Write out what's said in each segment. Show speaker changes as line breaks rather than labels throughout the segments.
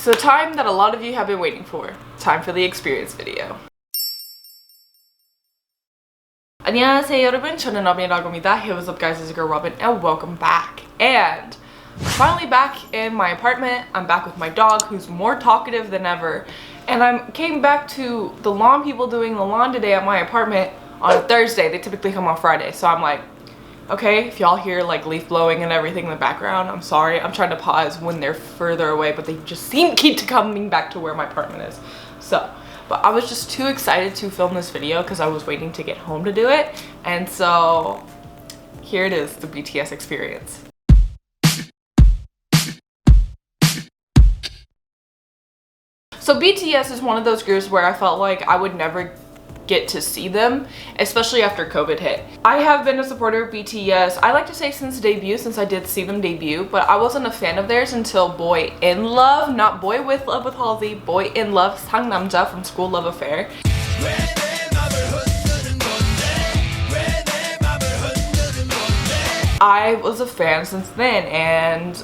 It's the time that a lot of you have been waiting for. Time for the experience video. 안녕하세요 여러분, 저는 Robyn이라고 합니다. Hey, what's up guys, it's your girl Robyn and welcome back. And finally back in my apartment. I'm back with my dog who's more talkative than ever. And I came back to the lawn people doing the lawn today at my apartment on a Thursday. They typically come on Friday. So I'm like, okay, if y'all hear like leaf blowing and everything in the background, I'm sorry. I'm trying to pause when they're further away, but they just keep coming back to where my apartment is. So, but I was just too excited to film this video because I was waiting to get home to do it. And so here it is, the BTS experience. So BTS is one of those groups where I felt like I would never get to see them, especially after COVID hit. I have been a supporter of BTS, I like to say since debut, since I did see them debut, but I wasn't a fan of theirs until Boy in Love, not Boy with Love with Halsey, Boy in Love, 상남자 from School Love Affair. I was a fan since then, and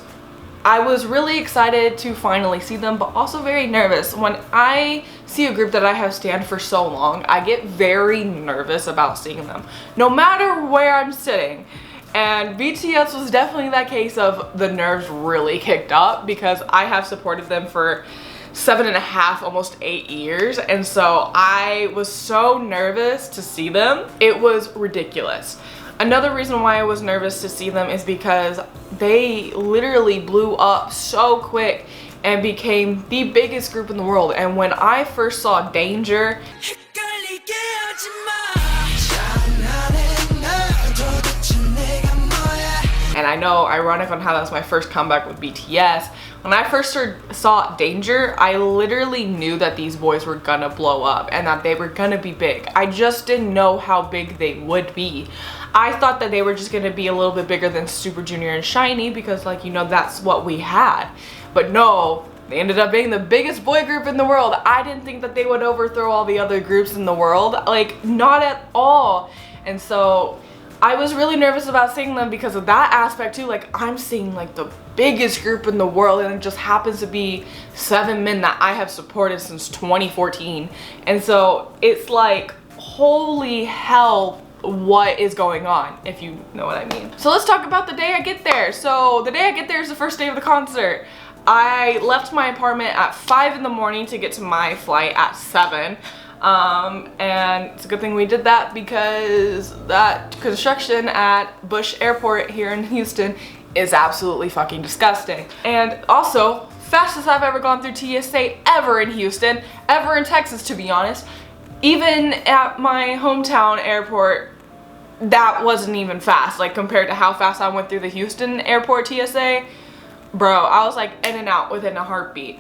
I was really excited to finally see them, but also very nervous. When I see a group that I have stanned for so long, I get very nervous about seeing them, no matter where I'm sitting. And BTS was definitely that case of the nerves really kicked up because I have supported them for 7.5, almost 8 years. And so I was so nervous to see them. It was ridiculous. Another reason why I was nervous to see them is because they literally blew up so quick and became the biggest group in the world. And when I first saw Danger, and I know, ironic on how that's my first comeback with BTS, when I first saw Danger, I literally knew that these boys were gonna blow up and that they were gonna be big. I just didn't know how big they would be. I thought that they were just gonna be a little bit bigger than Super Junior and SHINee because, like, you know, that's what we had. But no, they ended up being the biggest boy group in the world. I didn't think that they would overthrow all the other groups in the world, like, not at all. And so I was really nervous about seeing them because of that aspect too. Like, I'm seeing like the biggest group in the world and it just happens to be 7 men that I have supported since 2014. And so it's like, holy hell, what is going on, if you know what I mean. So let's talk about the day I get there. So the day I get there is the first day of the concert. I left my apartment at 5 in the morning to get to my flight at 7. And it's a good thing we did that because that construction at Bush Airport here in Houston is absolutely fucking disgusting. And also, fastest I've ever gone through TSA ever in Houston, ever in Texas to be honest. Even at my hometown airport, that wasn't even fast, like compared to how fast I went through the Houston airport TSA. Bro, I was like in and out within a heartbeat.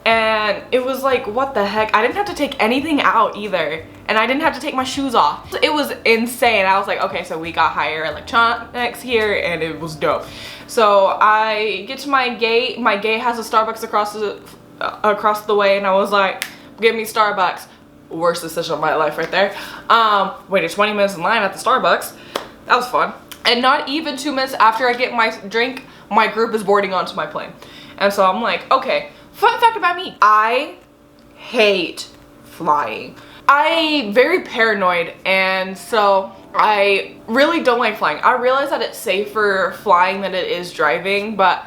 And it was like, what the heck? I didn't have to take anything out either. And I didn't have to take my shoes off. It was insane. I was like, okay, so we got higher electronics here and it was dope. So I get to my gate. My gate has a Starbucks across the way, and I was like, give me Starbucks. Worst decision of my life right there. Waited 20 minutes in line at the Starbucks. That was fun. And not even 2 minutes after I get my drink, my group is boarding onto my plane. And so I'm like, okay, fun fact about me. I hate flying. I'm very paranoid, and so I really don't like flying. I realize that it's safer flying than it is driving, but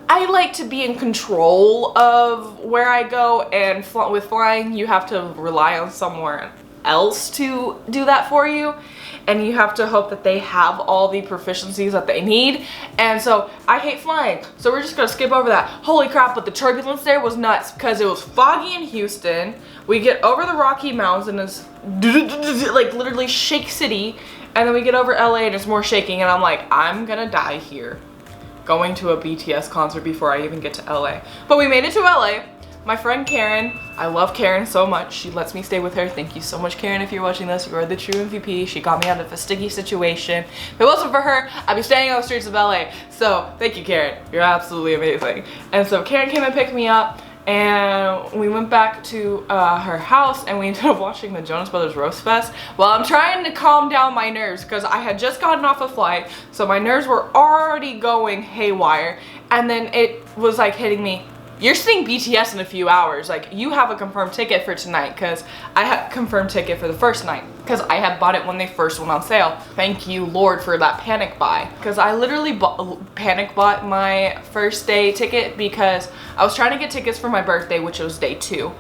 I like to be in control of where I go, and with flying you have to rely on someone else to do that for you, and you have to hope that they have all the proficiencies that they need. And so I hate flying, so we're just gonna skip over that. Holy crap, but the turbulence there was nuts because it was foggy in Houston. We get over the Rocky Mountains and it's like literally shake city, and then we get over LA and it's more shaking, and I'm like, I'm gonna die here going to a BTS concert before I even get to LA. But we made it to LA. My friend Karen, I love Karen so much. She lets me stay with her. Thank you so much, Karen, if you're watching this. You are the true MVP. She got me out of a sticky situation. If it wasn't for her, I'd be staying on the streets of LA. So thank you, Karen. You're absolutely amazing. And so Karen came and picked me up, and we went back to her house, and we ended up watching the Jonas Brothers Roast Fest. Well, I'm trying to calm down my nerves because I had just gotten off a flight, so my nerves were already going haywire, and then it was like hitting me, you're seeing BTS in a few hours. Like, you have a confirmed ticket for tonight, because I had a confirmed ticket for the first night because I had bought it when they first went on sale. Thank you, Lord, for that panic buy, because I literally panic bought my first day ticket because I was trying to get tickets for my birthday, which was day 2.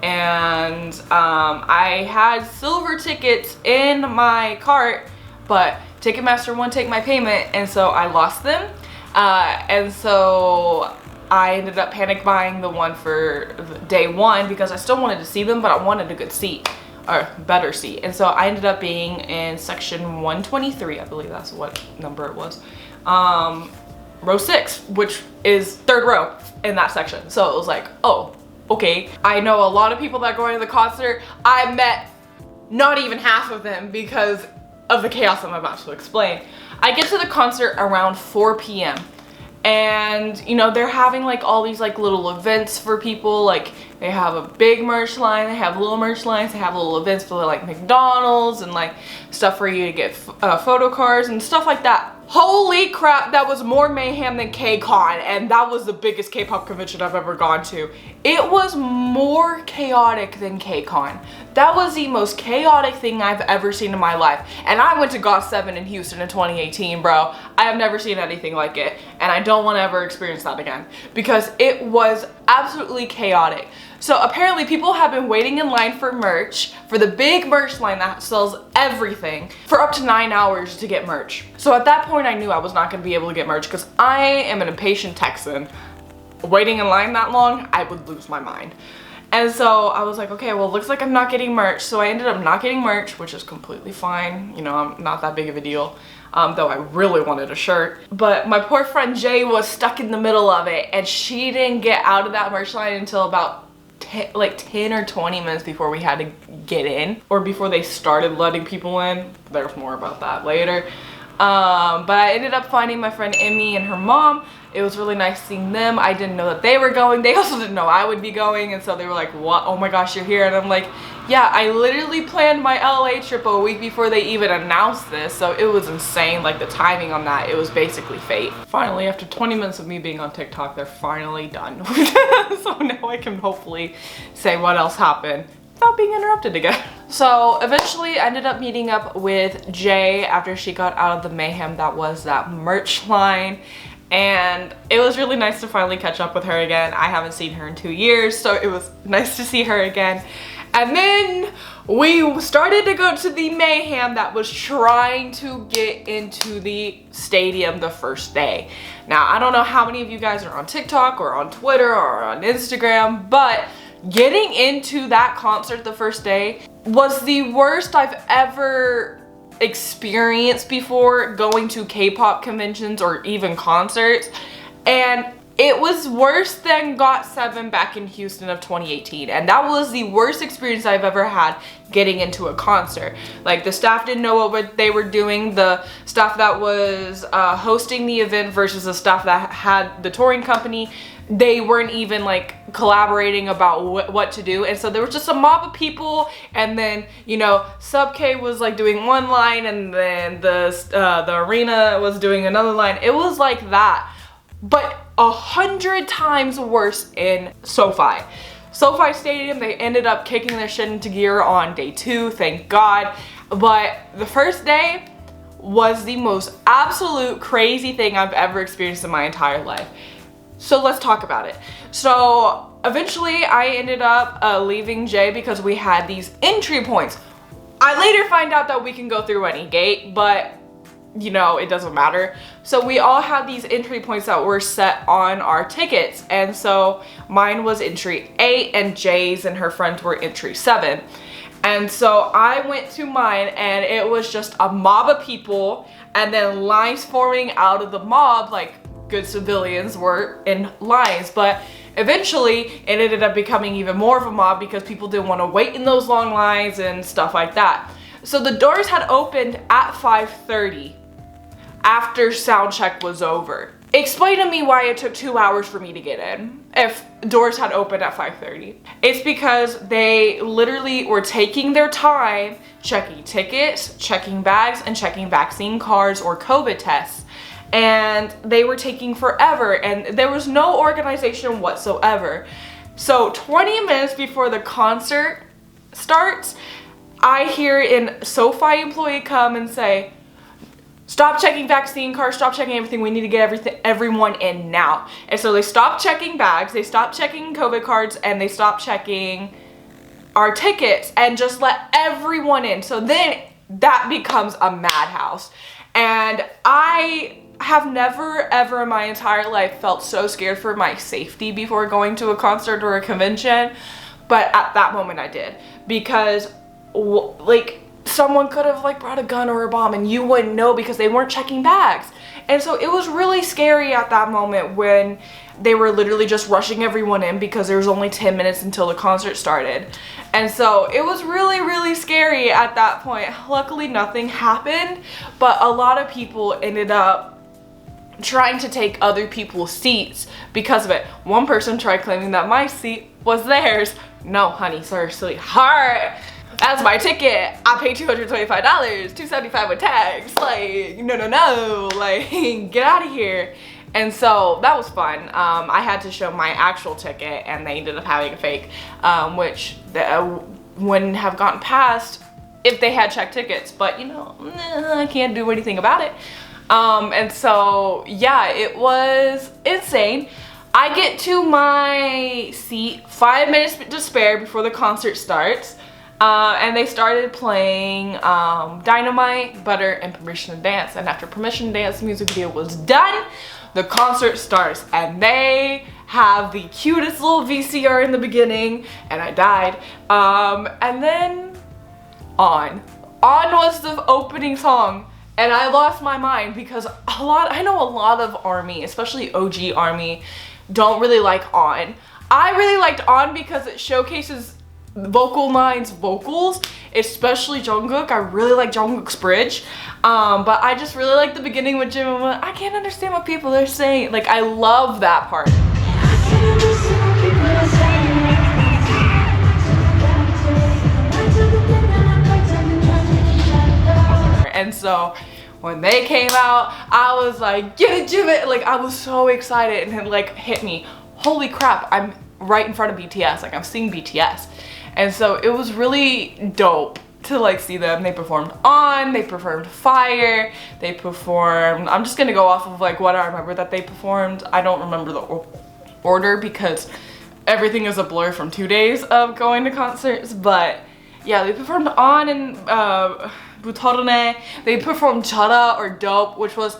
And I had silver tickets in my cart, but Ticketmaster wouldn't take my payment, and so I lost them. And so I ended up panic buying the one for day 1 because I still wanted to see them, but I wanted a good seat, or better seat. And so I ended up being in section 123, I believe that's what number it was. Row 6, which is 3rd row in that section. So it was like, oh, okay. I know a lot of people that are going to the concert. I met not even half of them because of the chaos I'm about to explain. I get to the concert around 4 p.m. and you know, they're having like all these like little events for people. Like, they have a big merch line, they have little merch lines, they have little events for like McDonald's and like stuff for you to get photo cards and stuff like that. Holy crap, that was more mayhem than K-Con, and that was the biggest K-pop convention I've ever gone to. It was more chaotic than K-Con. That was the most chaotic thing I've ever seen in my life. And I went to GOT7 in Houston in 2018, bro. I have never seen anything like it, and I don't want to ever experience that again because it was absolutely chaotic. So apparently people have been waiting in line for merch, for the big merch line that sells everything, for up to 9 hours to get merch. So at that point I knew I was not going to be able to get merch because I am an impatient Texan. Waiting in line that long, I would lose my mind. And so I was like, okay, well, it looks like I'm not getting merch. So I ended up not getting merch, which is completely fine. You know, I'm not that big of a deal. Though I really wanted a shirt. But my poor friend Jay was stuck in the middle of it, and she didn't get out of that merch line until about 10 or 20 minutes before we had to get in, or before they started letting people in. There's more about that later. But I ended up finding my friend Emmy and her mom. It was really nice seeing them. I didn't know that they were going. They also didn't know I would be going, and so they were like, what? Oh my gosh, you're here. And I'm like, yeah, I literally planned my LA trip a week before they even announced this, so it was insane. Like, the timing on that, it was basically fate. Finally, after 20 minutes of me being on TikTok, they're finally done. So now I can hopefully say what else happened without being interrupted again. So eventually I ended up meeting up with Jay after she got out of the mayhem that was that merch line. And it was really nice to finally catch up with her again. I haven't seen her in 2 years, so it was nice to see her again. And then we started to go to the mayhem that was trying to get into the stadium the first day. Now, I don't know how many of you guys are on TikTok or on Twitter or on Instagram, but getting into that concert the first day was the worst I've ever experienced before going to K-pop conventions or even concerts. And it was worse than GOT7 back in Houston of 2018, and that was the worst experience I've ever had getting into a concert. Like, the staff didn't know what they were doing. The staff that was hosting the event versus the staff that had the touring company, they weren't even like collaborating about what to do. And so there was just a mob of people, and then, you know, Sub K was like doing one line, and then the arena was doing another line. It was like that, but 100 times worse in SoFi. SoFi Stadium, they ended up kicking their shit into gear on day 2, thank God. But the first day was the most absolute crazy thing I've ever experienced in my entire life. So let's talk about it. So eventually I ended up leaving Jay because we had these entry points. I later find out that we can go through any gate, but you know, it doesn't matter. So we all had these entry points that were set on our tickets. And so mine was entry 8 and Jay's and her friends were entry 7. And so I went to mine, and it was just a mob of people, and then lines forming out of the mob, like good civilians were in lines. But eventually it ended up becoming even more of a mob because people didn't want to wait in those long lines and stuff like that. So the doors had opened at 5:30 after sound check was over. Explain to me why it took 2 hours for me to get in if doors had opened at 5:30. It's because they literally were taking their time checking tickets, checking bags, and checking vaccine cards or COVID tests. and they were taking forever, and there was no organization whatsoever. So 20 minutes before the concert starts, I hear an SoFi employee come and say, stop checking vaccine cards, stop checking everything. We need to get everyone in now. And so they stopped checking bags, they stopped checking COVID cards, and they stopped checking our tickets and just let everyone in. So then that becomes a madhouse. And I have never ever in my entire life felt so scared for my safety before going to a concert or a convention. But at that moment I did, because like someone could have like brought a gun or a bomb and you wouldn't know because they weren't checking bags. And so it was really scary at that moment when they were literally just rushing everyone in because there was only 10 minutes until the concert started. And so it was really, really scary at that point. Luckily nothing happened, but a lot of people ended up trying to take other people's seats because of it. One person tried claiming that my seat was theirs. No, honey, sir, sweetheart. That's my ticket. I paid $225, $275 with tax. Like, no, like, get out of here. And so that was fun. I had to show my actual ticket, and they ended up having a fake, which wouldn't have gotten past if they had checked tickets. But I can't do anything about it. And so yeah, it was insane. I get to my seat 5 minutes to spare before the concert starts. And they started playing Dynamite, Butter, and Permission to Dance. And after Permission to Dance, the music video was done, the concert starts. And they have the cutest little VCR in the beginning, and I died. And then On was the opening song. And I lost my mind because I know a lot of ARMY, especially OG ARMY, don't really like On. I really liked On because it showcases vocal lines, vocals, especially Jungkook. I really like Jungkook's bridge, but I just really like the beginning with Jim. I can't understand what people are saying. Like, I love that part. And so when they came out, I was like, get it, Jim! Like, I was so excited, and it like hit me. Holy crap, I'm right in front of BTS. Like, I'm seeing BTS. And so it was really dope to like see them. They performed On, they performed Fire, they performed, I'm just gonna go off of like what I remember that they performed. I don't remember the order because everything is a blur from 2 days of going to concerts. But yeah, they performed On and Butorone. They performed Chara or Dope, which was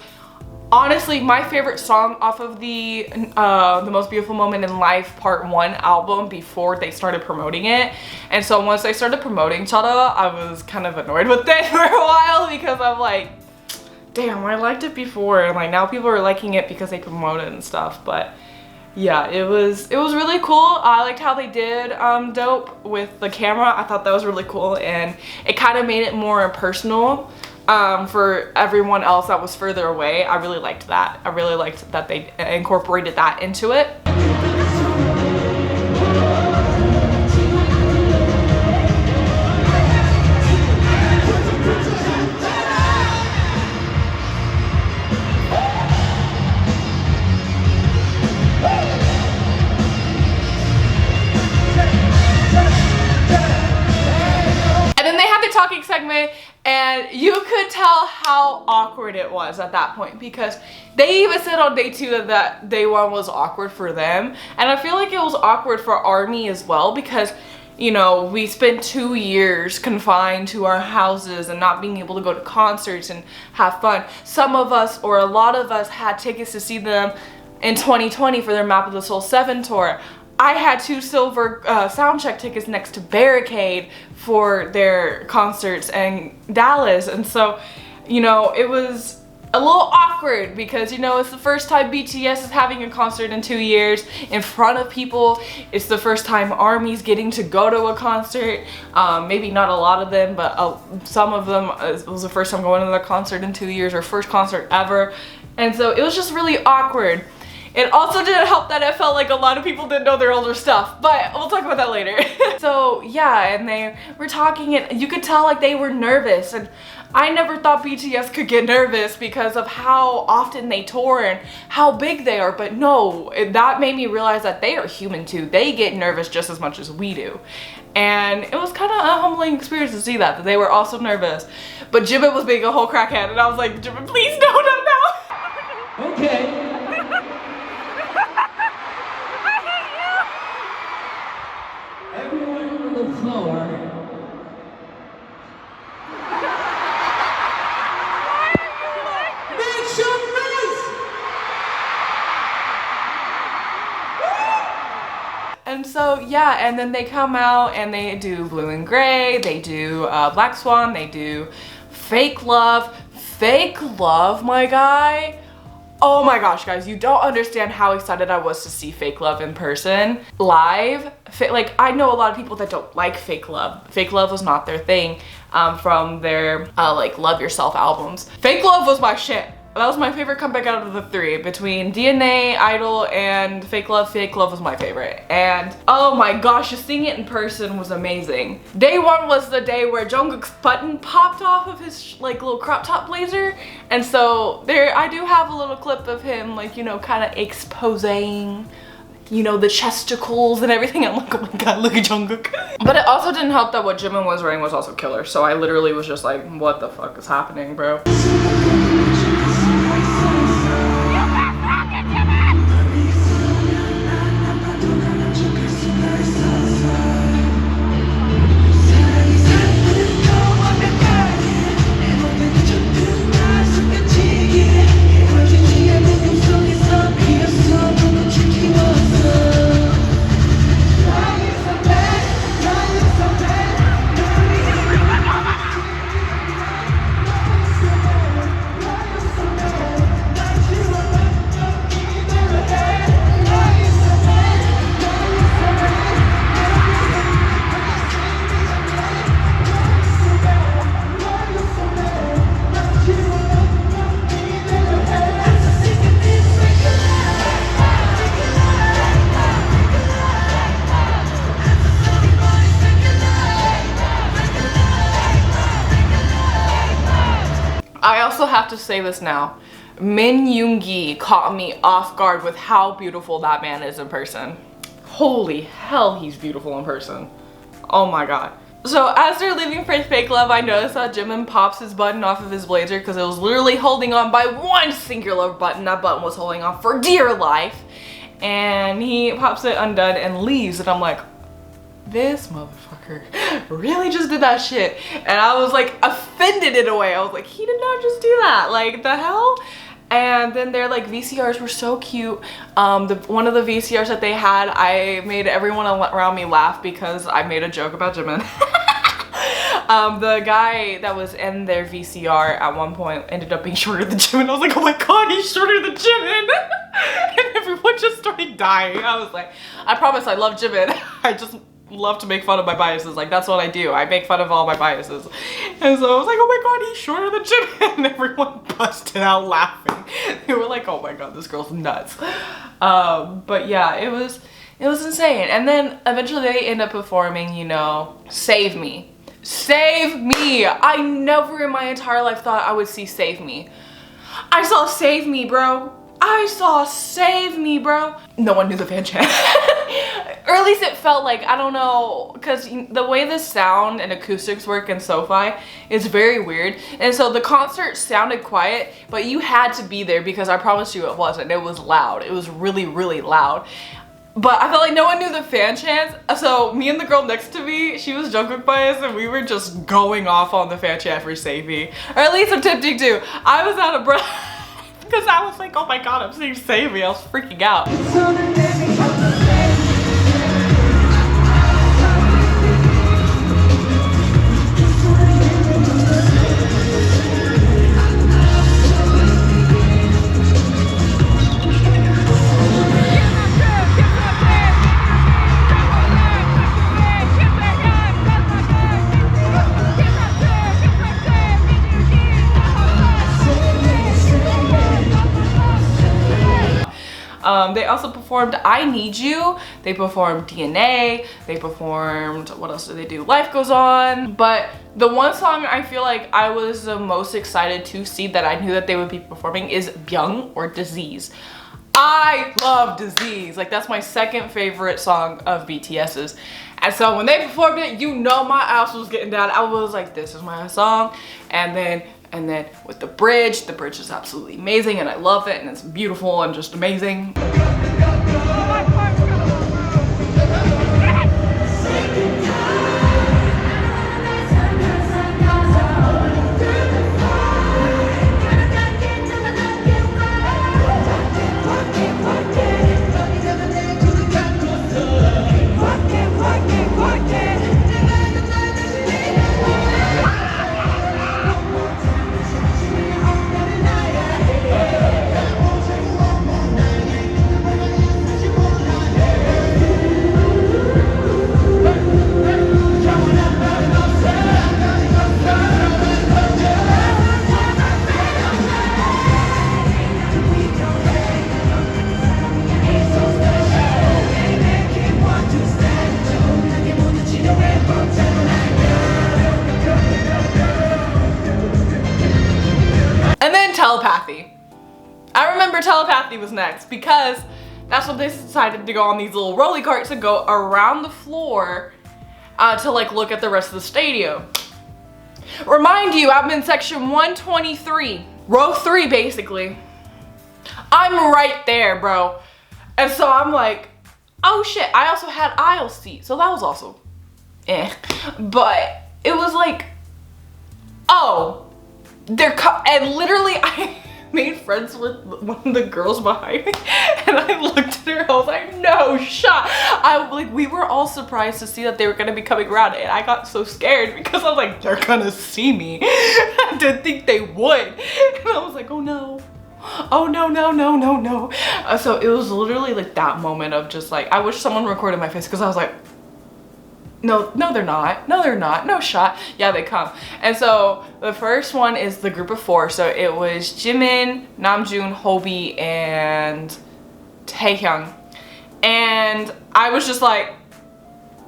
honestly my favorite song off of the Most Beautiful Moment in Life Part 1 album before they started promoting it. And so once they started promoting Chara, I was kind of annoyed with it for a while because I'm like, damn, I liked it before, and like now people are liking it because they promote it and stuff. But yeah, it was really cool. I liked how they did Dope with the camera. I thought that was really cool, and it kind of made it more personal for everyone else that was further away. I really liked that. I really liked that they incorporated that into it. Talking segment, and you could tell how awkward it was at that point because they even said on day 2 that day 1 was awkward for them, and I feel like it was awkward for ARMY as well because we spent 2 years confined to our houses and not being able to go to concerts and have fun. Some of us, or a lot of us, had tickets to see them in 2020 for their Map of the Soul 7 tour. I had 2 silver soundcheck tickets next to Barricade for their concerts in Dallas. And so, it was a little awkward because, it's the first time BTS is having a concert in 2 years in front of people. It's the first time ARMY's getting to go to a concert. Maybe not a lot of them, but some of them, it was the first time going to a concert in 2 years, or first concert ever. And so it was just really awkward. It also didn't help that it felt like a lot of people didn't know their older stuff, but we'll talk about that later. So yeah, and they were talking and you could tell like they were nervous, and I never thought BTS could get nervous because of how often they tour and how big they are, but no, that made me realize that they are human too. They get nervous just as much as we do. And it was kind of a humbling experience to see that they were also nervous. But Jimin was being a whole crackhead, and I was like, Jimin, please no, no, no.
Okay. Everyone on the floor. Make some noise!
And so yeah, and then they come out and they do Blue and Gray, they do Black Swan, they do Fake Love. Fake Love, my guy. Oh my gosh, guys, you don't understand how excited I was to see Fake Love in person. Live, like, I know a lot of people that don't like Fake Love. Fake Love was not their thing from their, like, Love Yourself albums. Fake Love was my shit. That was my favorite comeback out of the three. Between DNA, Idol, and Fake Love was my favorite. And oh my gosh, just seeing it in person was amazing. Day one was the day where Jungkook's button popped off of his like little crop top blazer. And so there, I do have a little clip of him like, you know, kind of exposing, you know, the chesticles and everything. I'm like, oh my god, look at Jungkook. But it also didn't help that what Jimin was wearing was also killer. So I literally was just like, what the fuck is happening, bro? I also have to say this now. Min Yoongi caught me off guard with how beautiful that man is in person. Holy hell, he's beautiful in person. Oh my god. So as they're leaving for Fake Love, I noticed that Jimin pops his button off of his blazer because it was literally holding on by one singular button. That button was holding on for dear life. And he pops it undone and leaves, and I'm like, this motherfucker really just did that shit. And I was like offended in a way. I was like, he did not just do that, like the hell. And then their like VCRs were so cute. One of the VCRs that they had, I made everyone around me laugh because I made a joke about Jimin. The guy that was in their VCR at one point ended up being shorter than Jimin. I was like, oh my god, he's shorter than Jimin. And everyone just started dying. I was like, I promise I love Jimin. I just love to make fun of my biases. Like, that's what I do. I make fun of all my biases. And so I was like, oh my god, he's shorter than Jimin. And everyone busted out laughing. They were like, oh my god, this girl's nuts. But yeah, it was insane. And then eventually they end up performing, you know, Save Me. Save Me. I never in my entire life thought I would see Save Me. I saw Save Me, bro. I saw Save Me, bro. No one knew the fan chant. Or at least it felt like, I don't know, because the way the sound and acoustics work in SoFi is very weird. And so the concert sounded quiet, but you had to be there because I promise you it wasn't. It was loud. It was really, really loud. But I felt like no one knew the fan chants. So me and the girl next to me, she was Jungkook biased, and we were just going off on the fan chant for Save Me. Or at least attempting to. I was out of breath because I was like, oh my god, I'm saying Save Me. I was freaking out. They also performed I Need You. They performed DNA. They performed, what else did they do? Life Goes On. But the one song I feel like I was the most excited to see that I knew that they would be performing is Byung or Disease. I love Disease. Like, that's my second favorite song of BTS's. And so when they performed it, you know my ass was getting down. I was like, this is my song. And then with the bridge is absolutely amazing and I love it and it's beautiful and just amazing. Telepathy. I remember Telepathy was next because that's when they decided to go on these little rolly carts and go around the floor to like look at the rest of the stadium. Remind you, I'm in section 123, row 3 basically. I'm right there, bro. And so I'm like, oh shit, I also had aisle seat, so that was also but it was like, oh, and literally I made friends with one of the girls behind me and I looked at her, I was like, no shot. We were all surprised to see that they were gonna be coming around and I got so scared because I was like, they're gonna see me. I didn't think they would. And I was like, oh no. Oh no, no, no, no, no. So it was literally like that moment of just like, I wish someone recorded my face because I was like, no, they're not. No, they're not. No shot. Yeah, they come. And so the first one is the group of 4. So it was Jimin, Namjoon, Hobi, and Taehyung. And I was just like,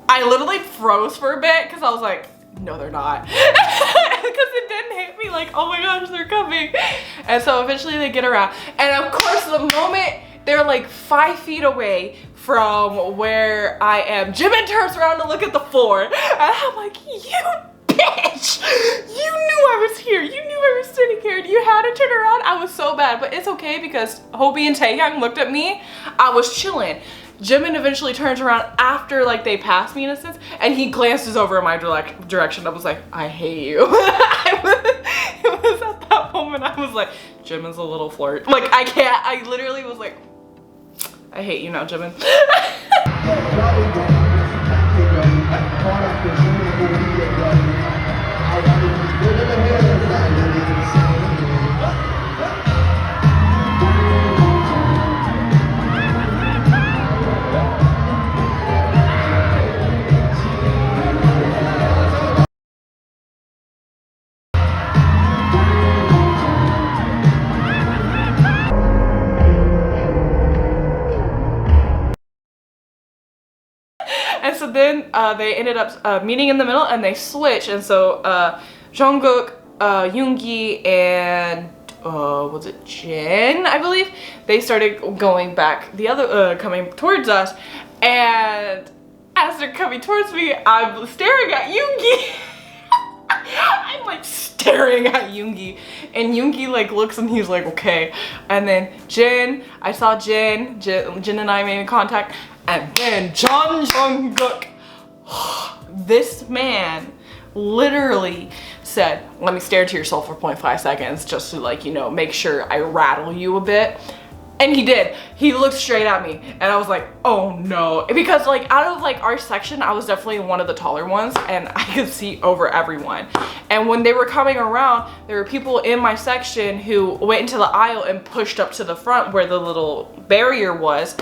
I literally froze for a bit because I was like, no, they're not. Because it didn't hit me like, oh my gosh, they're coming. And so eventually they get around. And of course, the moment they're like 5 feet away from where I am, Jimin turns around to look at the floor. And I'm like, you bitch! You knew I was here. You knew I was sitting here. And you had to turn around. I was so bad. But it's okay because Hobi and Taehyung looked at me. I was chilling. Jimin eventually turns around after like they passed me in a sense, and he glances over in my direction. I was like, I hate you. It was at that moment I was like, Jimin's a little flirt. Like I literally was like, I hate you now, Jimin. And so then they ended up meeting in the middle and they switched. And so Jungkook, Yoongi, and was it Jin, I believe? They started going back the other, coming towards us. And as they're coming towards me, I'm staring at Yoongi. I'm like staring at Yoongi, and Yoongi like looks and he's like, okay. And then Jin, I saw Jin and I made contact, and then Jungkook. This man literally said, let me stare into your soul for 0.5 seconds just to like, you know, make sure I rattle you a bit. And he did. He looked straight at me and I was like, oh no. Because like out of like our section, I was definitely one of the taller ones and I could see over everyone. And when they were coming around, there were people in my section who went into the aisle and pushed up to the front where the little barrier was.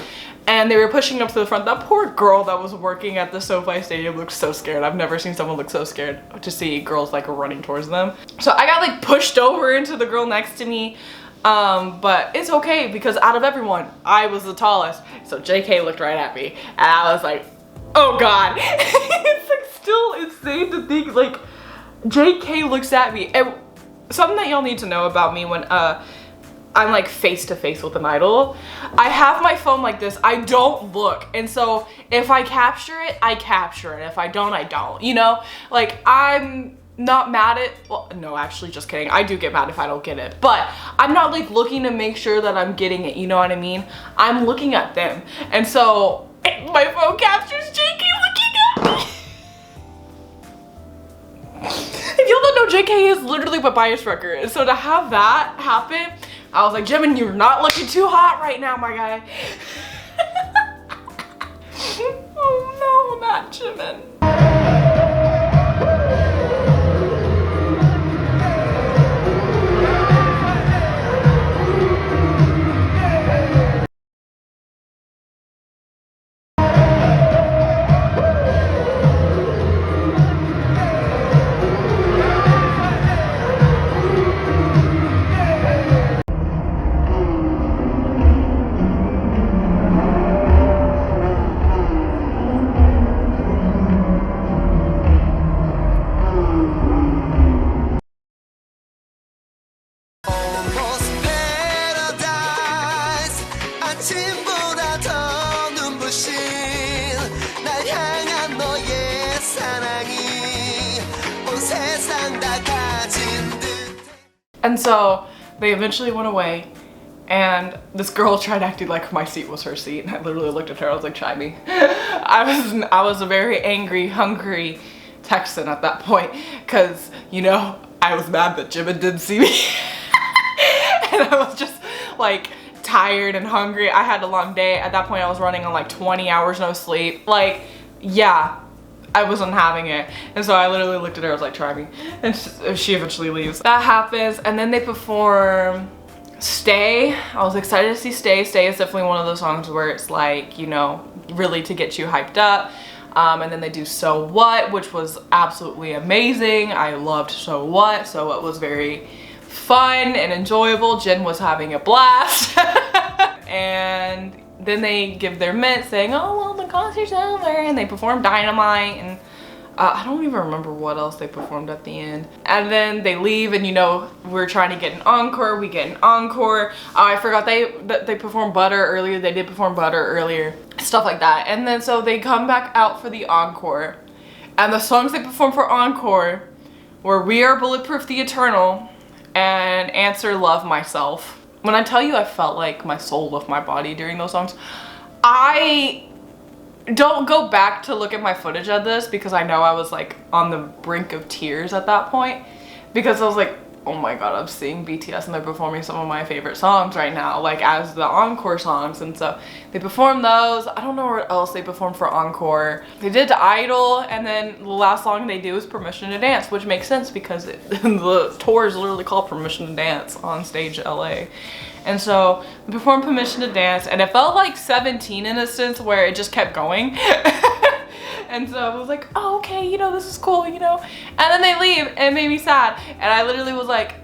And they were pushing up to the front. That poor girl that was working at the SoFi Stadium looked so scared. I've never seen someone look so scared to see girls like running towards them. So I got like pushed over into the girl next to me. But it's okay because out of everyone, I was the tallest. So JK looked right at me and I was like, oh God. It's like still insane to think like JK looks at me. And something that y'all need to know about me when I'm like face to face with an idol, I have my phone like this, I don't look. And so if I capture it, I capture it. If I don't, I don't, you know? Like I'm not mad at, well, no, actually just kidding. I do get mad if I don't get it, but I'm not like looking to make sure that I'm getting it. You know what I mean? I'm looking at them. And so my phone captures JK looking at me. If y'all don't know, JK is literally my bias wrecker. And so to have that happen, I was like, Jimin, you're not looking too hot right now, my guy. Oh no, not Jimin. And so they eventually went away and this girl tried acting like my seat was her seat, and I literally looked at her, I was like, try me. I was a very angry, hungry Texan at that point because, you know, I was mad that Jimin didn't see me. And I was just like tired and hungry. I had a long day. At that point I was running on like 20 hours no sleep. Like, yeah, I wasn't having it. And so I literally looked at her, I was like, try me. And she eventually leaves. That happens, and then they perform Stay. I was excited to see Stay. Stay is definitely one of those songs where it's like, you know, really to get you hyped up. And then they do So What, which was absolutely amazing. I loved So What. So What was very fun and enjoyable. Jin was having a blast. And then they give their mint saying, oh, well, the concert's over, and they perform Dynamite, and I don't even remember what else they performed at the end. And then they leave, and you know, we're trying to get an encore. We get an encore. Oh, I forgot they performed Butter earlier. They did perform Butter earlier, stuff like that. And then so they come back out for the encore, and the songs they performed for encore were We Are Bulletproof the Eternal and Answer Love Myself. When I tell you I felt like my soul left my body during those songs, I don't go back to look at my footage of this because I know I was like on the brink of tears at that point, because I was like, oh my God, I'm seeing BTS and they're performing some of my favorite songs right now, like as the encore songs. And so they performed those. I don't know what else they performed for encore. They did Idol, and then the last song they do is Permission to Dance, which makes sense because the tour is literally called Permission to Dance on stage LA. And so they performed Permission to Dance, and it felt like 17 in a sense where it just kept going. And so I was like, oh, okay, you know, this is cool, you know? And then they leave, and it made me sad. And I literally was like,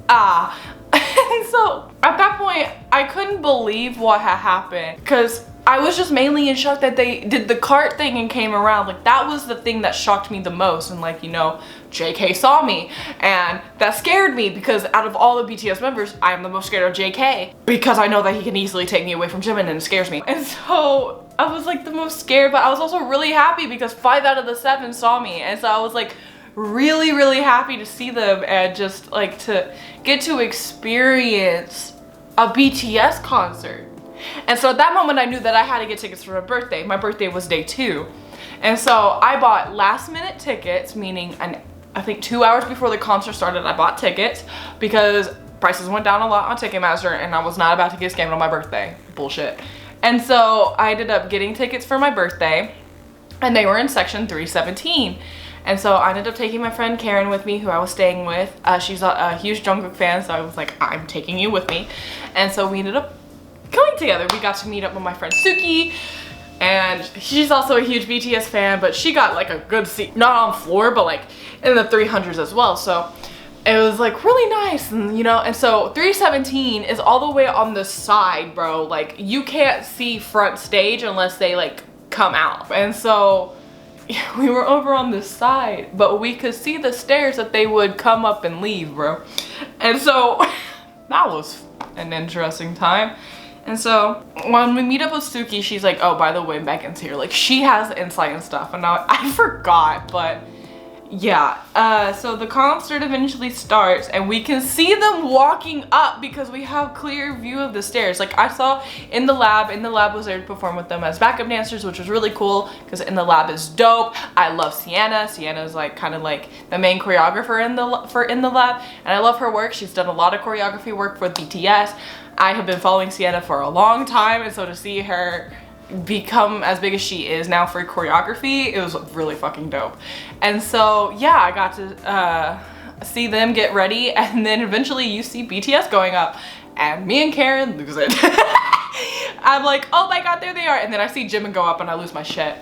ah. And so at that point, I couldn't believe what had happened, because I was just mainly in shock that they did the cart thing and came around. Like, that was the thing that shocked me the most. And like, you know, JK saw me, and that scared me because out of all the BTS members, I am the most scared of JK because I know that he can easily take me away from Jimin, and it scares me. And so I was like the most scared, but I was also really happy because 5 out of the 7 saw me. And so I was like really, really happy to see them and just like to get to experience a BTS concert. And so at that moment I knew that I had to get tickets for my birthday. My birthday was day 2. And so I bought last minute tickets, meaning I think 2 hours before the concert started, I bought tickets because prices went down a lot on Ticketmaster and I was not about to get scammed on my birthday. Bullshit. And so I ended up getting tickets for my birthday, and they were in section 317. And so I ended up taking my friend Karen with me, who I was staying with. She's a huge Jungkook fan, so I was like, I'm taking you with me. And so we ended up going together. We got to meet up with my friend Suki, and she's also a huge BTS fan, but she got like a good seat, not on floor, but like in the 300s as well. So it was like really nice, and you know, and so 317 is all the way on the side, bro. Like you can't see front stage unless they like come out. And so we were over on the side, but we could see the stairs that they would come up and leave, bro. And so that was an interesting time. And so when we meet up with Suki, she's like, oh, by the way, Megan's here. Like she has insight and stuff, and I forgot, but yeah. So the concert eventually starts, and we can see them walking up because we have clear view of the stairs. Like I saw in the lab was there to perform with them as backup dancers, which was really cool because In the Lab is dope. I love Sienna. Sienna is like kind of like the main choreographer in the lab, and I love her work. She's done a lot of choreography work for BTS. I have been following Sienna for a long time, and so to see her become as big as she is now for choreography, it was really fucking dope. And so yeah, I got to see them get ready, and then eventually you see BTS going up, and me and Karen lose it. I'm like, oh my god, there they are, and then I see Jimin go up and I lose my shit.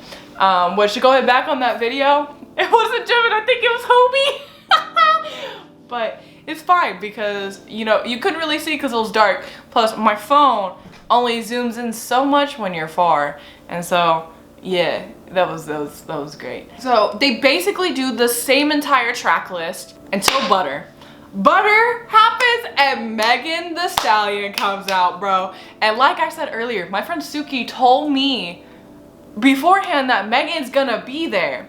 Which, going back on that video, it wasn't Jimin, I think it was Hobie. But it's fine because, you know, you couldn't really see because it was dark. Plus my phone only zooms in so much when you're far, and so yeah, that was great. So they basically do the same entire track list until Butter happens, and Megan Thee Stallion comes out, bro. And like I said earlier, my friend Suki told me beforehand that Megan's gonna be there.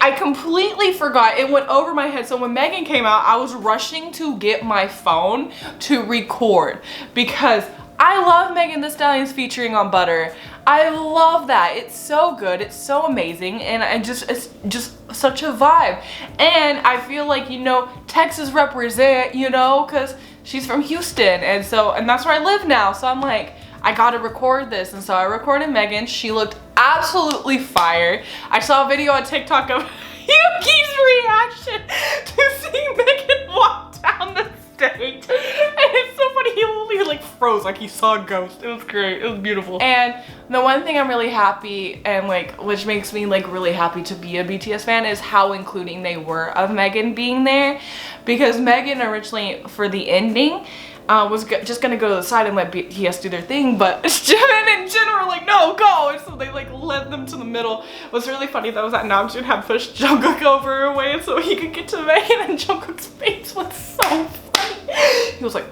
I completely forgot. It went over my head. So when Megan came out, I was rushing to get my phone to record because I love Megan Thee Stallion's featuring on Butter. I love that. It's so good. It's so amazing. And it's just such a vibe. And I feel like, you know, Texas represent, you know, because she's from Houston. And that's where I live now. So I'm like, I gotta record this. And so I recorded Megan. She looked absolutely fire. I saw a video on TikTok of Yuki's reaction to seeing Megan walk down the stage. And it's so funny, he literally like froze like he saw a ghost. It was great. It was beautiful. And the one thing I'm really happy, and like which makes me like really happy to be a BTS fan, is how including they were of Megan being there. Because Megan originally, for the ending, was just gonna go to the side and let BTS do their thing, but Jimin and Jin were like, no, go! And so they like led them to the middle. What's really funny though was that Namjoon had pushed Jungkook over her way so he could get to Megan, and Jungkook's face was so funny. He was like,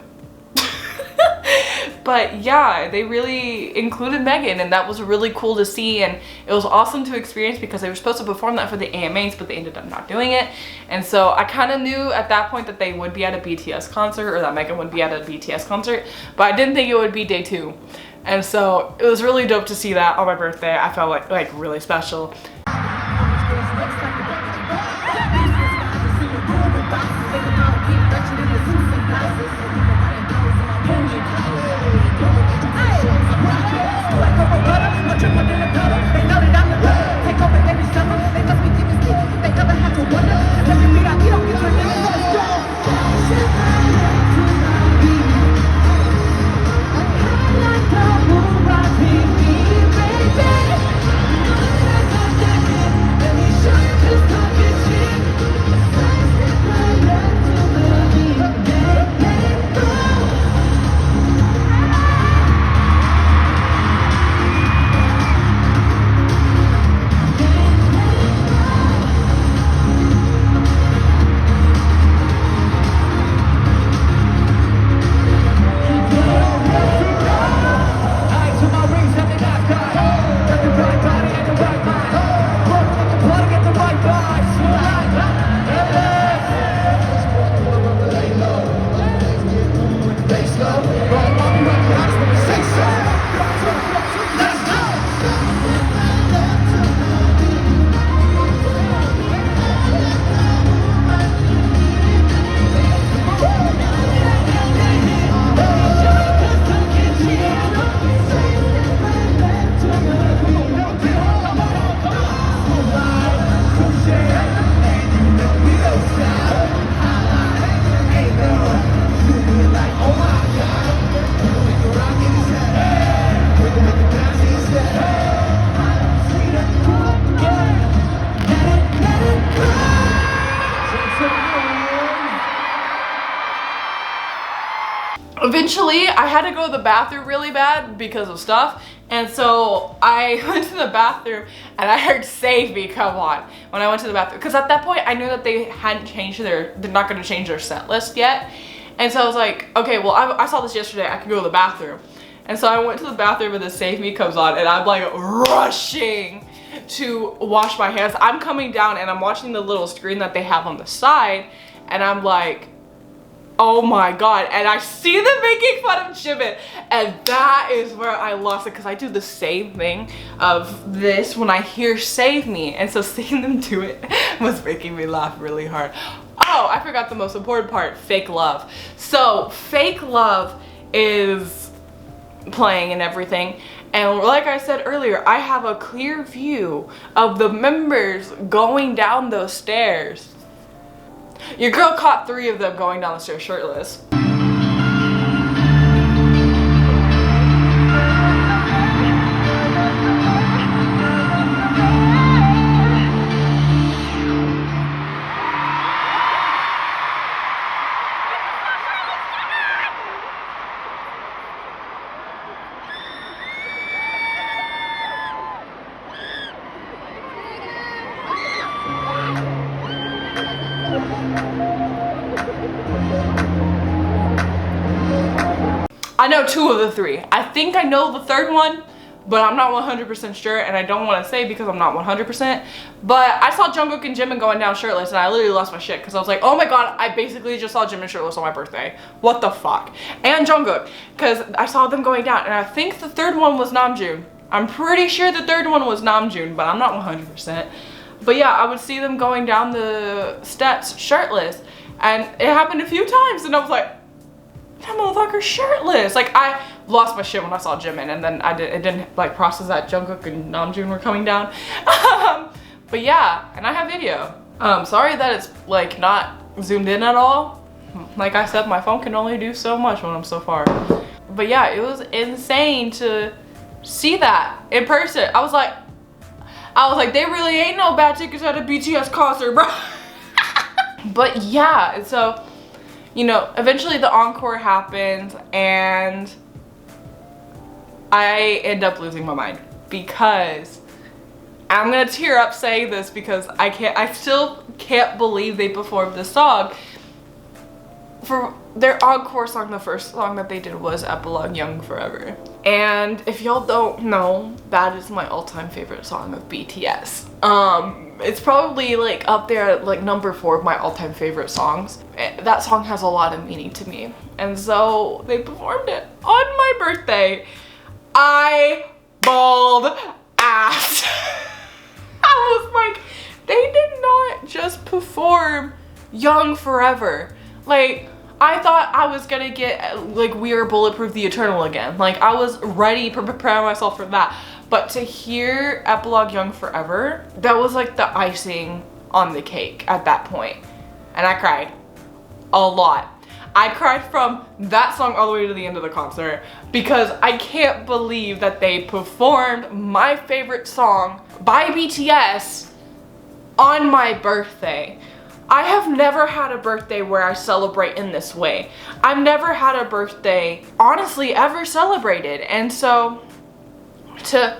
but yeah, they really included Megan, and that was really cool to see, and it was awesome to experience because they were supposed to perform that for the AMAs, but they ended up not doing it. And so I kind of knew at that point that they would be at a BTS concert, or that Megan would be at a BTS concert, but I didn't think it would be day 2. And so it was really dope to see that on my birthday. I felt like really special. eventually I had to go to the bathroom really bad because of stuff. And so I went to the bathroom and I heard Save Me come on when I went to the bathroom. Because at that point I knew that they hadn't changed they're not going to change their set list yet. And so I was like, okay, well, I saw this yesterday, I can go to the bathroom. And so I went to the bathroom and the Save Me comes on and I'm like rushing to wash my hands. I'm coming down and I'm watching the little screen that they have on the side and I'm like, oh my god, and I see them making fun of Jimin, and that is where I lost it, because I do the same thing of this when I hear Save Me, and so seeing them do it was making me laugh really hard. Oh, I forgot the most important part, Fake Love. So Fake Love is playing and everything, and like I said earlier, I have a clear view of the members going down those stairs. Your girl caught 3 of them going down the stairs shirtless. I know 2 of the 3. I think I know the 3rd one, but I'm not 100% sure, and I don't want to say because I'm not 100%. But I saw Jungkook and Jimin going down shirtless, and I literally lost my shit because I was like, oh my god, I basically just saw Jimin shirtless on my birthday. What the fuck? And Jungkook, because I saw them going down, and I think the 3rd one was Namjoon. I'm pretty sure the 3rd one was Namjoon, but I'm not 100%. But yeah, I would see them going down the steps shirtless, and it happened a few times, and I was like, that motherfucker's shirtless. Like, I lost my shit when I saw Jimin, and then it didn't like process that Jungkook and Namjoon were coming down. But yeah, and I have video. Sorry that it's like not zoomed in at all. Like I said, my phone can only do so much when I'm so far. But yeah, it was insane to see that in person. I was like, they really ain't no bad tickets at a BTS concert, bro. But yeah, and so, you know, eventually the encore happens and I end up losing my mind because I'm gonna tear up saying this because I still can't believe they performed this song. For their encore song, the first song that they did was Epilogue Young Forever. And if y'all don't know, that is my all-time favorite song of BTS. It's probably like up there at like number 4 of my all-time favorite songs. That song has a lot of meaning to me. And so they performed it on my birthday. I bawled ass. I was like, they did not just perform Young Forever. Like, I thought I was gonna get like We Are Bulletproof the Eternal again. Like, I was ready to prepare myself for that. But to hear Epilogue Young Forever, that was like the icing on the cake at that point. And I cried a lot. I cried from that song all the way to the end of the concert because I can't believe that they performed my favorite song by BTS on my birthday. I have never had a birthday where I celebrate in this way. I've never had a birthday, honestly, ever celebrated. And so to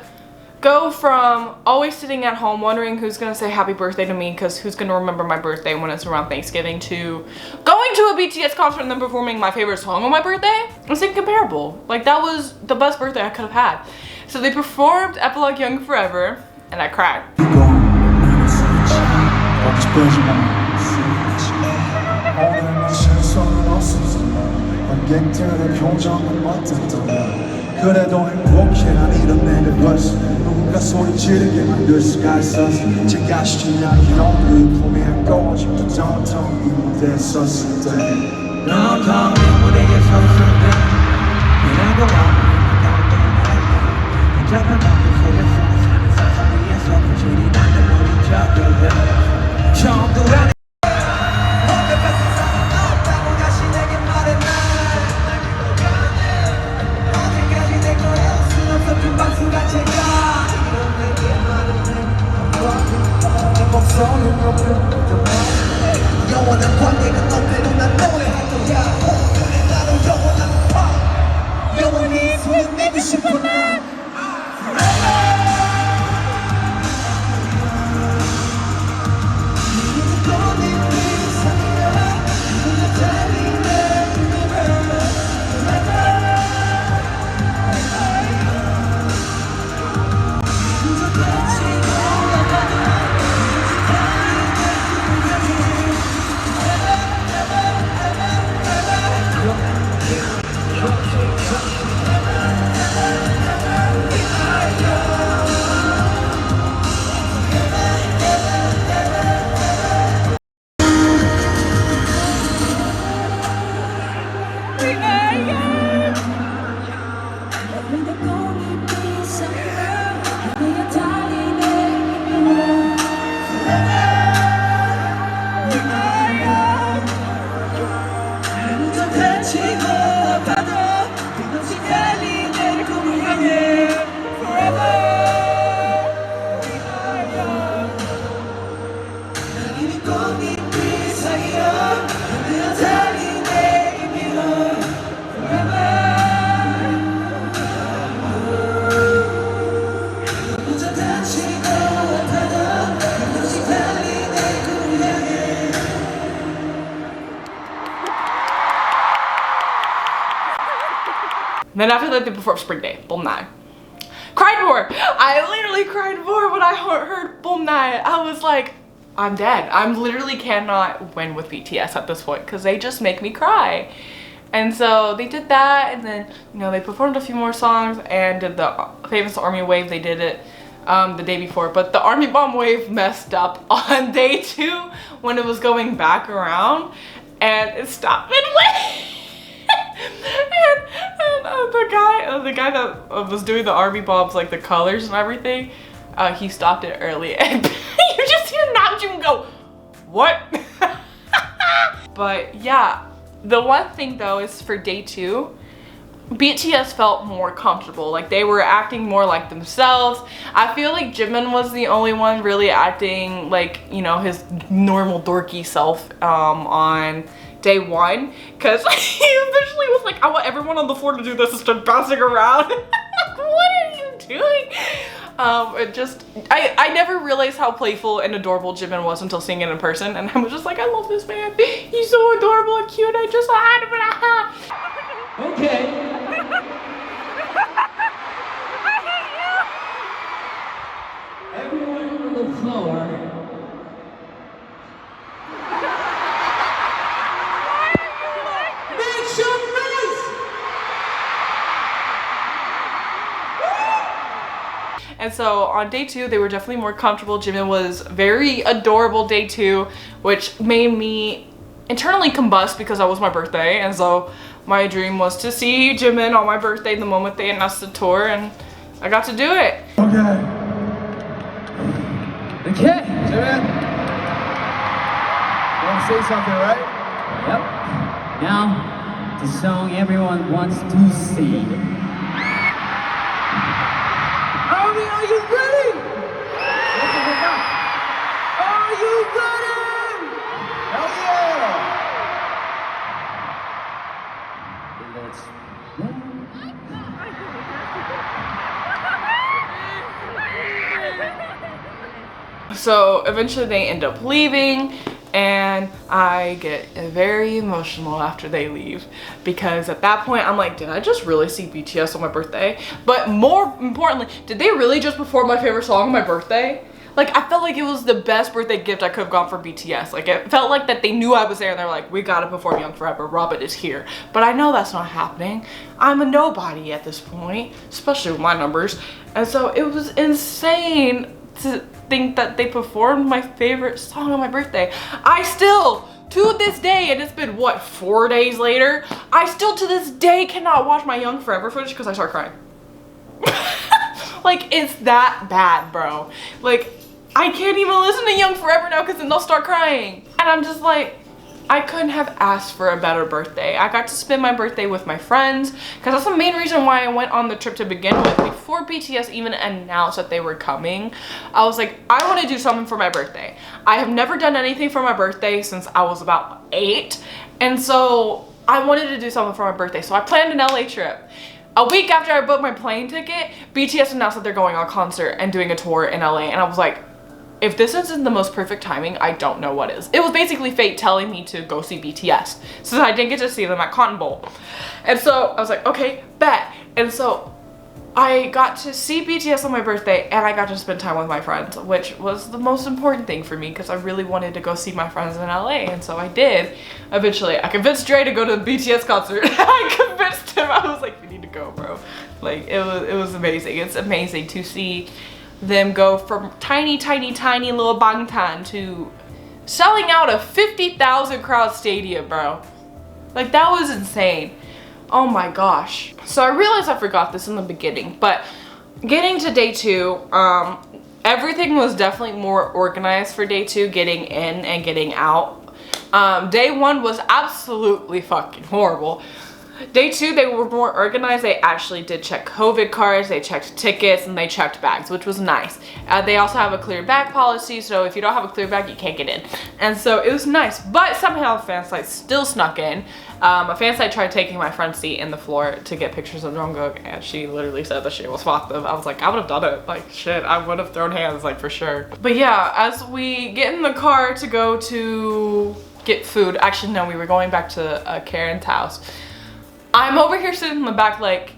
go from always sitting at home wondering who's gonna say happy birthday to me because who's gonna remember my birthday when it's around Thanksgiving to going to a BTS concert and then performing my favorite song on my birthday, it's incomparable. Like, that was the best birthday I could have had. So they performed Epilogue Young Forever and I cried.
그래도 행복해 난 이런 내가 벌써 누군가 소리 지르게 만들 수가 있었어 제가 시키는 이런 그 품에 안고 아직도 텅텅 이 무대에 섰을 때 텅텅 이 무대에 섰을 때 그냥 복잡한 마음 속에서 사는 세상 위에서 부지런히 만든 우리 작별해 처음도 아닌 영원한 관계가 없대도 난 노래할 거야 나는 영원한 하고 싶구나.
Then after that, they performed Spring Day, Boom Night. Cried more. I literally cried more when I heard Boom Night. I was like, I'm dead. I literally cannot win with BTS at this point because they just make me cry. And so they did that, and then, you know, they performed a few more songs and did the famous Army Wave. They did it the day before, but the Army Bomb Wave messed up on day 2 when it was going back around, and it stopped midway. and the guy that was doing the Army Bombs, like the colors and everything, he stopped it early, and you just hear Namjoon go, "What?" But yeah. The one thing though is for day 2, BTS felt more comfortable. Like they were acting more like themselves. I feel like Jimin was the only one really acting like, you know, his normal dorky self on day 1. Cause he eventually was like, I want everyone on the floor to do this and start bouncing around. Like, what are you doing? I never realized how playful and adorable Jimin was until seeing it in person, and I was just like, I love this man. He's so adorable and cute. I just
Okay. Everyone on the floor. Make some noise!
And so on day 2, they were definitely more comfortable. Jimin was very adorable day 2, which made me internally combust because that was my birthday. And so my dream was to see Jimin on my birthday the moment they announced the tour, and I got to do it.
Okay.
Okay.
Jimin, you want to say something, right?
Yep. Now, the song everyone wants to sing. Army, are you ready? Are you ready?
Hell yeah!
Let's
So eventually they end up leaving, and I get very emotional after they leave, because at that point I'm like, did I just really see BTS on my birthday? But more importantly, did they really just perform my favorite song on my birthday? Like, I felt like it was the best birthday gift I could have gotten for BTS. Like, it felt like that they knew I was there, and they're like, we gotta perform Young Forever, Robyn is here. But I know that's not happening. I'm a nobody at this point, especially with my numbers. And so it was insane to think that they performed my favorite song on my birthday. I still, to this day, and it's been what, 4 days later, I still to this day cannot watch my Young Forever footage because I start crying. Like, it's that bad, bro. Like, I can't even listen to Young Forever now because then they'll start crying. And I'm just like, I couldn't have asked for a better birthday. I got to spend my birthday with my friends, because that's the main reason why I went on the trip to begin with. Before BTS even announced that they were coming, I was like, I want to do something for my birthday. I have never done anything for my birthday since I was about 8, and so I wanted to do something for my birthday. So I planned an LA trip. A week after I booked my plane ticket, BTS announced that they're going on concert and doing a tour in LA, and I was like, if this isn't the most perfect timing, I don't know what is. It was basically fate telling me to go see BTS, since I didn't get to see them at Cotton Bowl. And so I was like, okay, bet. And so I got to see BTS on my birthday, and I got to spend time with my friends, which was the most important thing for me because I really wanted to go see my friends in LA, and so I did. Eventually, I convinced Dre to go to the BTS concert. I convinced him. I was like, we need to go, bro. Like, it was amazing. It's amazing to see them go from tiny little Bangtan to selling out a 50,000 crowd stadium, bro. Like, that was insane. Oh my gosh. So I realized I forgot this in the beginning, but getting to day 2, everything was definitely more organized for day 2, getting in and getting out. Day 1 was absolutely fucking horrible. Day 2, they were more organized. They actually did check COVID cards, they checked tickets, and they checked bags, which was nice. They also have a clear bag policy, so if you don't have a clear bag, you can't get in. And so it was nice, but somehow a fan site still snuck in. A fan site tried taking my front seat in the floor to get pictures of Jungkook, and she literally said that she almost fought them. I was like, I would have done it. Like, shit, I would have thrown hands, like, for sure. But yeah, as we get in the car to go to get food, actually, no, we were going back to Karen's house. I'm over here sitting in the back, like,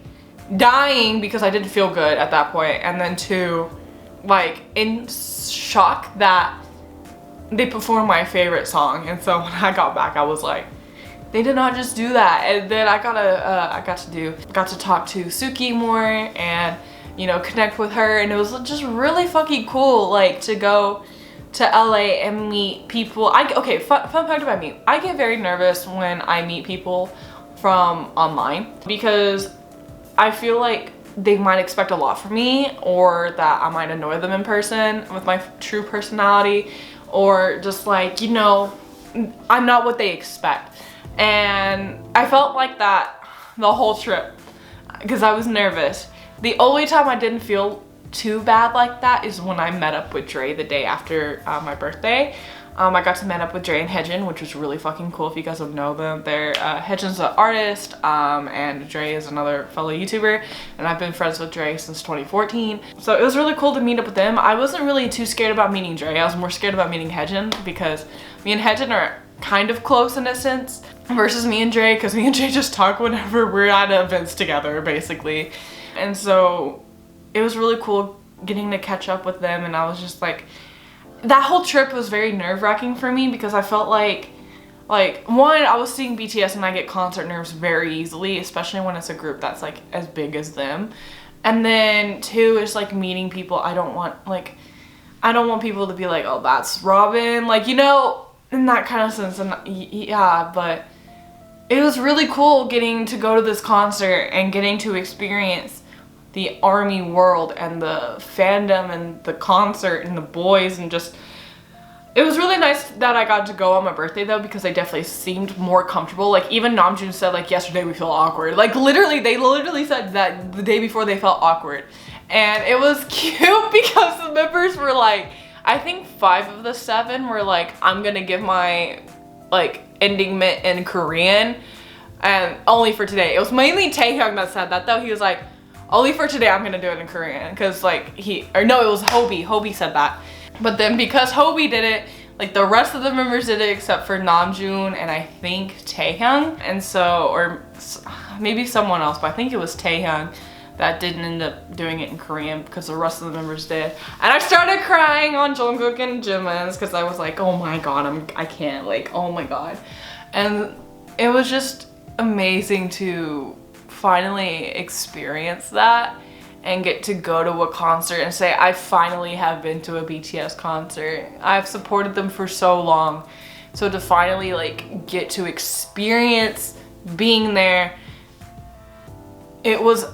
dying because I didn't feel good at that point, and then 2, like, in shock that they performed my favorite song. And so when I got back, I was like, they did not just do that. And then I got to talk to Suki more and, you know, connect with her, and it was just really fucking cool, like, to go to LA and meet people. Okay, fun fact about me, I get very nervous when I meet people from online because I feel like they might expect a lot from me, or that I might annoy them in person with my true personality, or just like, you know, I'm not what they expect. And I felt like that the whole trip because I was nervous. The only time I didn't feel too bad like that is when I met up with Dre the day after my birthday. I got to meet up with Dre and Hyejin, which was really fucking cool if you guys don't know them. Hyejin's an artist, and Dre is another fellow YouTuber, and I've been friends with Dre since 2014. So it was really cool to meet up with them. I wasn't really too scared about meeting Dre. I was more scared about meeting Hyejin because me and Hyejin are kind of close in a sense versus me and Dre, because me and Dre just talk whenever we're at events together, basically. And so it was really cool getting to catch up with them, and I was just like, that whole trip was very nerve-wracking for me because I felt like one, I was seeing BTS and I get concert nerves very easily, especially when it's a group that's like as big as them. And then 2, it's like meeting people. I don't want people to be like, oh, that's Robyn, like, you know, in that kind of sense. And yeah, but it was really cool getting to go to this concert and getting to experience the ARMY world and the fandom and the concert and the boys, and just, it was really nice that I got to go on my birthday though, because they definitely seemed more comfortable. Like, even Namjoon said, like, yesterday we feel awkward. Like, literally, they literally said that the day before they felt awkward. And it was cute because the members were like, I think 5 of the 7 were like, I'm gonna give my, like, ending mint in Korean, and only for today. It was mainly Taehyung that said that though. He was like, only for today I'm gonna do it in Korean, because like it was Hobie said that. But then because Hobie did it, like the rest of the members did it except for Namjoon and I think Taehyung, and so, or maybe someone else, but I think it was Taehyung that didn't end up doing it in Korean because the rest of the members did. And I started crying on Jungkook and Jimin's because I was like, oh my god, I can't, like, oh my god. And it was just amazing to finally experience that and get to go to a concert and say, I finally have been to a BTS concert. I've supported them for so long. So to finally like get to experience being there, it was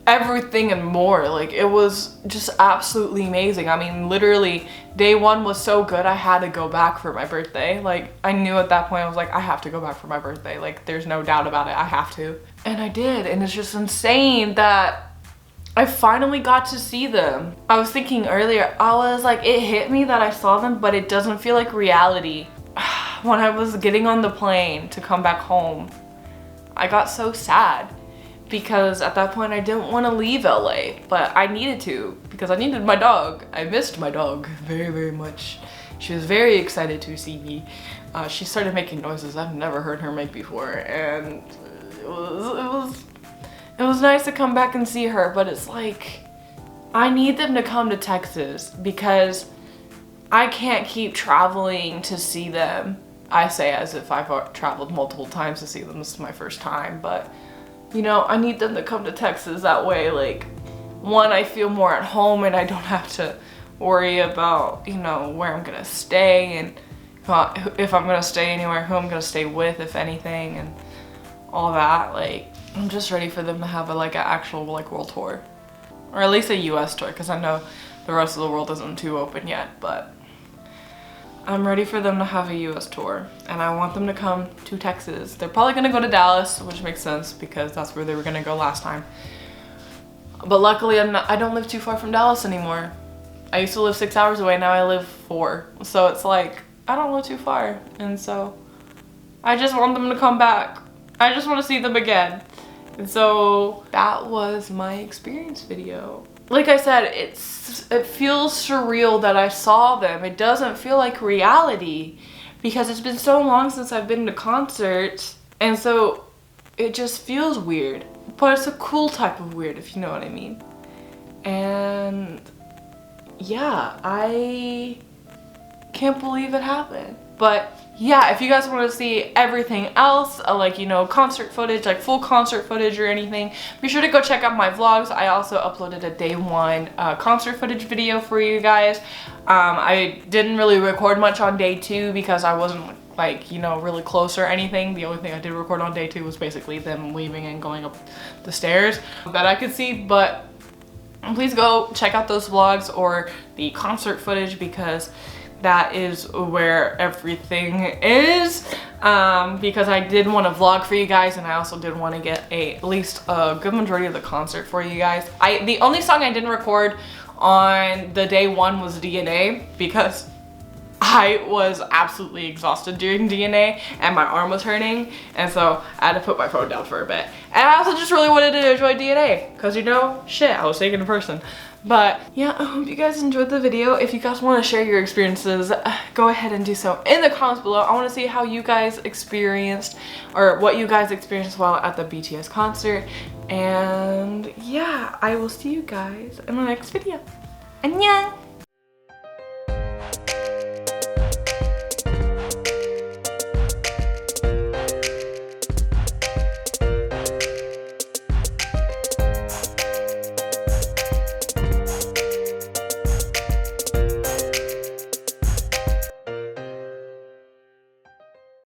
everything and more. Like, it was just absolutely amazing. I mean, literally day 1 was so good I had to go back for my birthday. Like, I knew at that point I was like, I have to go back for my birthday. Like, there's no doubt about it, I have to. And I did, and it's just insane that I finally got to see them. I was thinking earlier, I was like, it hit me that I saw them, but it doesn't feel like reality. When I was getting on the plane to come back home, I got so sad. because at that point I didn't want to leave LA, but I needed to because I needed my dog. I missed my dog very, very much. She was very excited to see me. She started making noises I've never heard her make before, and it was nice to come back and see her, but it's like, I need them to come to Texas because I can't keep traveling to see them. I say as if I've traveled multiple times to see them. This is my first time, but you know, I need them to come to Texas. That way, like, one, I feel more at home and I don't have to worry about, you know, where I'm gonna stay and if I'm gonna stay anywhere, who I'm gonna stay with, if anything, and all that. Like, I'm just ready for them to have an actual like world tour, or at least a US tour, because I know the rest of the world isn't too open yet, but I'm ready for them to have a US tour, and I want them to come to Texas. They're probably gonna go to Dallas, which makes sense because that's where they were gonna go last time. But luckily I don't live too far from Dallas anymore. I used to live 6 hours away, now I live 4. So it's like, I don't live too far. And so I just want them to come back. I just want to see them again. And so that was my experience video. Like I said, it feels surreal that I saw them. It doesn't feel like reality because it's been so long since I've been to concerts, and so it just feels weird. But it's a cool type of weird, if you know what I mean. And yeah, I can't believe it happened. But yeah, if you guys want to see everything else, like, you know, concert footage, like full concert footage or anything, be sure to go check out my vlogs. I also uploaded a day 1 concert footage video for you guys. I didn't really record much on day 2 because I wasn't, like, you know, really close or anything. The only thing I did record on day 2 was basically them leaving and going up the stairs that I could see. But please go check out those vlogs or the concert footage because that is where everything is, because I did want to vlog for you guys, and I also did want to get at least a good majority of the concert for you guys. The only song I didn't record on the day 1 was DNA because I was absolutely exhausted during DNA and my arm was hurting, and so I had to put my phone down for a bit. And I also just really wanted to enjoy DNA because, you know, shit, I was taken in person. But yeah, I hope you guys enjoyed the video. If you guys want to share your experiences, go ahead and do so in the comments below. I want to see how you guys experienced, or what you guys experienced while at the BTS concert. And yeah, I will see you guys in the next video. Annyeong!